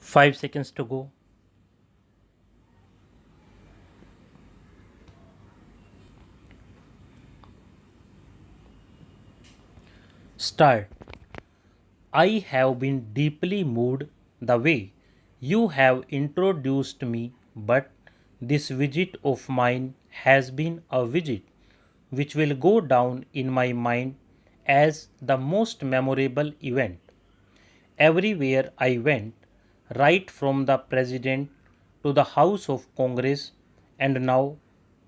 5 seconds to go. Start. I have been deeply moved the way you have introduced me, but this visit of mine has been a visit which will go down in my mind as the most memorable event. Everywhere I went, right from the President to the House of Congress and now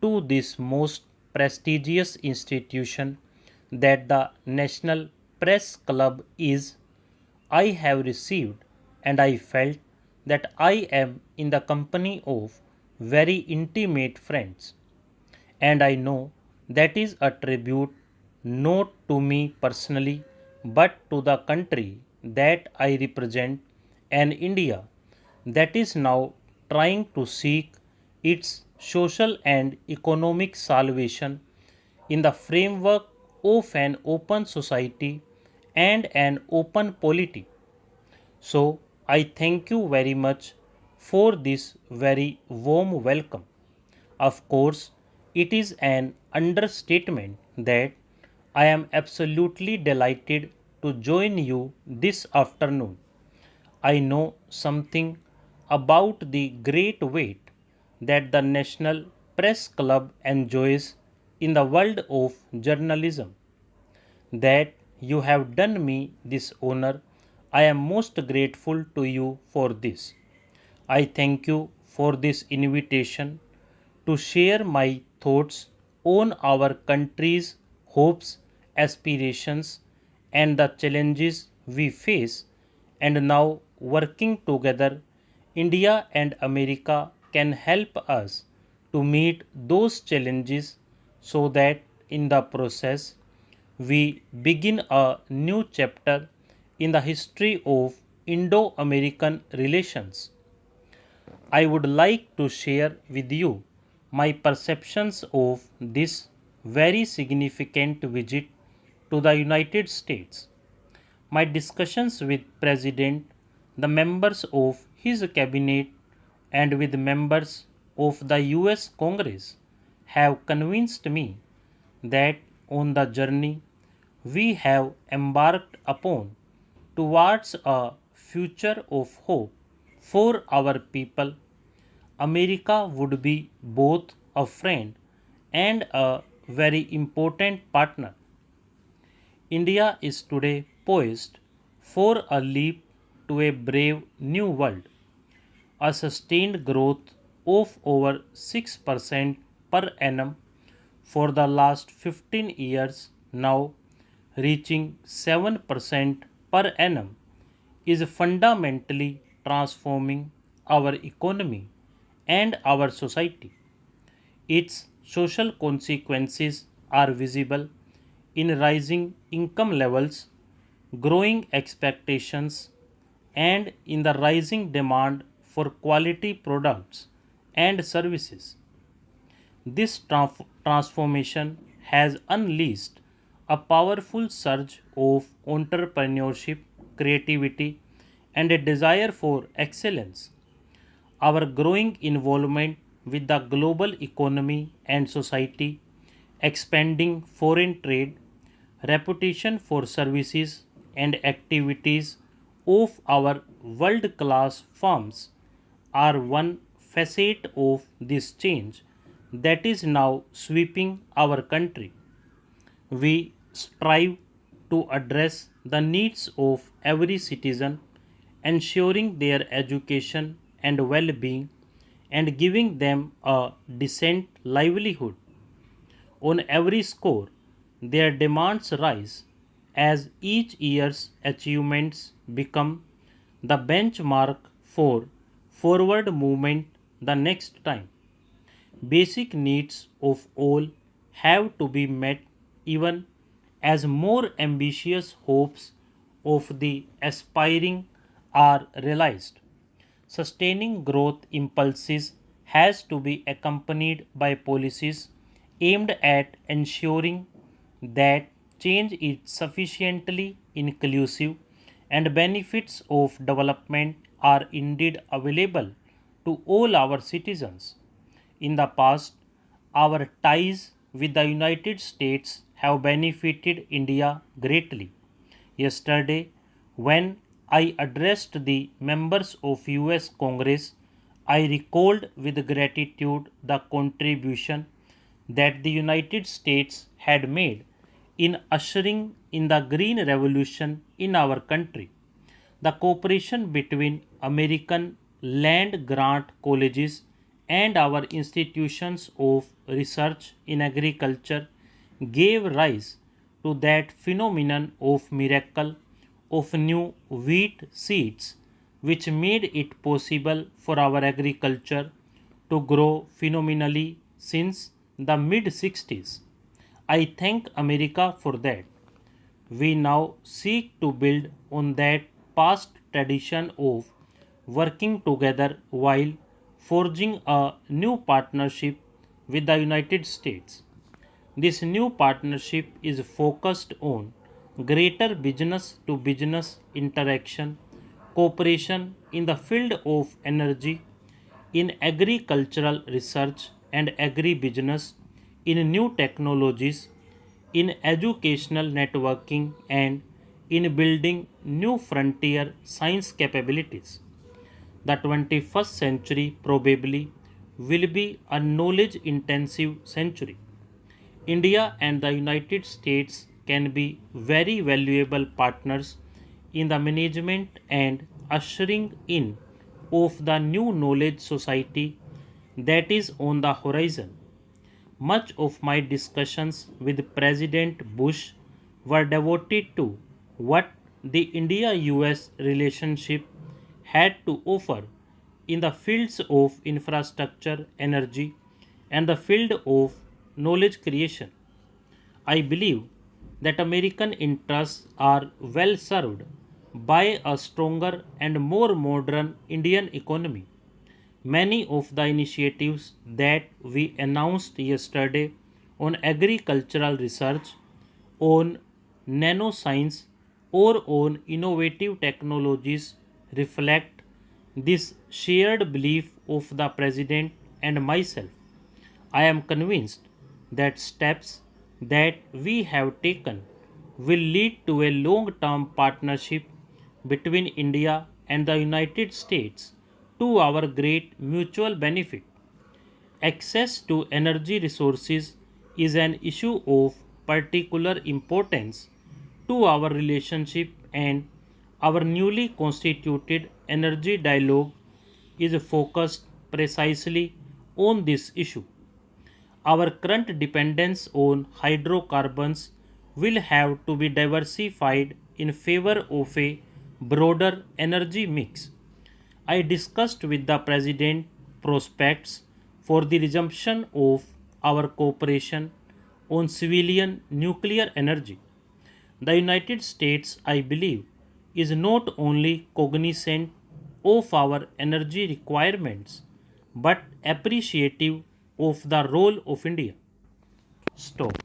to this most prestigious institution that the National Press Club is, I have received and I felt that I am in the company of very intimate friends. And I know that is a tribute not to me personally but to the country that I represent, an India that is now trying to seek its social and economic salvation in the framework of an open society and an open polity. So, I thank you very much for this very warm welcome. Of course, it is an understatement that I am absolutely delighted to join you this afternoon. I know something about the great weight that the National Press Club enjoys in the world of journalism. That you have done me this honor. I am most grateful to you for this. I thank you for this invitation to share my thoughts on our country's hopes, aspirations, and the challenges we face. And now, working together, India and America can help us to meet those challenges so that in the process we begin a new chapter in the history of Indo American relations. I would like to share with you my perceptions of this very significant visit to the United States. My discussions with President, the members of his cabinet, and with members of the US Congress have convinced me that on the journey we have embarked upon towards a future of hope for our people, America would be both a friend and a very important partner. India is today poised for a leap to a brave new world, a sustained growth of over 6% per annum for the last 15 years, now reaching 7% per annum, is fundamentally transforming our economy and our society. Its social consequences are visible in rising income levels, growing expectations, and in the rising demand for quality products and services. This transformation has unleashed a powerful surge of entrepreneurship, creativity, and a desire for excellence. Our growing involvement with the global economy and society, expanding foreign trade, reputation for services and activities of our world class firms are one facet of this change that is now sweeping our country. We strive to address the needs of every citizen, ensuring their education and well being, and giving them a decent livelihood. On every score, their demands rise as each year's achievements become the benchmark for forward movement the next time. Basic needs of all have to be met even as more ambitious hopes of the aspiring are realized. Sustaining growth impulses has to be accompanied by policies aimed at ensuring that change is sufficiently inclusive and benefits of development are indeed available to all our citizens. In the past, our ties with the United States have benefited India greatly. Yesterday, when I addressed the members of US Congress, I recalled with gratitude the contribution that the United States had made in ushering in the Green Revolution in our country. The cooperation between American land grant colleges and our institutions of research in agriculture gave rise to that phenomenon of miracle of new wheat seeds, which made it possible for our agriculture to grow phenomenally since the mid 60s. I thank America for that. We now seek to build on that past tradition of working together while forging a new partnership with the United States. This new partnership is focused on greater business to business interaction, cooperation in the field of energy, in agricultural research and agribusiness, in new technologies, in educational networking, and in building new frontier science capabilities. The 21st century probably will be a knowledge intensive century. India and the United States can be very valuable partners in the management and ushering in of the new knowledge society that is on the horizon. Much of my discussions with President Bush were devoted to what the India US relationship had to offer in the fields of infrastructure, energy, and the field of knowledge creation. I believe that American interests are well served by a stronger and more modern Indian economy. Many of the initiatives that we announced yesterday on agricultural research, on nanoscience, or on innovative technologies reflect this shared belief of the President and myself. I am convinced that steps that we have taken will lead to a long term partnership between India and the United States to our great mutual benefit. Access to energy resources is an issue of particular importance to our relationship, and our newly constituted energy dialogue is focused precisely on this issue. Our current dependence on hydrocarbons will have to be diversified in favor of a broader energy mix. I discussed with the President prospects for the resumption of our cooperation on civilian nuclear energy. The United States, I believe, is not only cognizant of our energy requirements but appreciative of the role of India. Stop.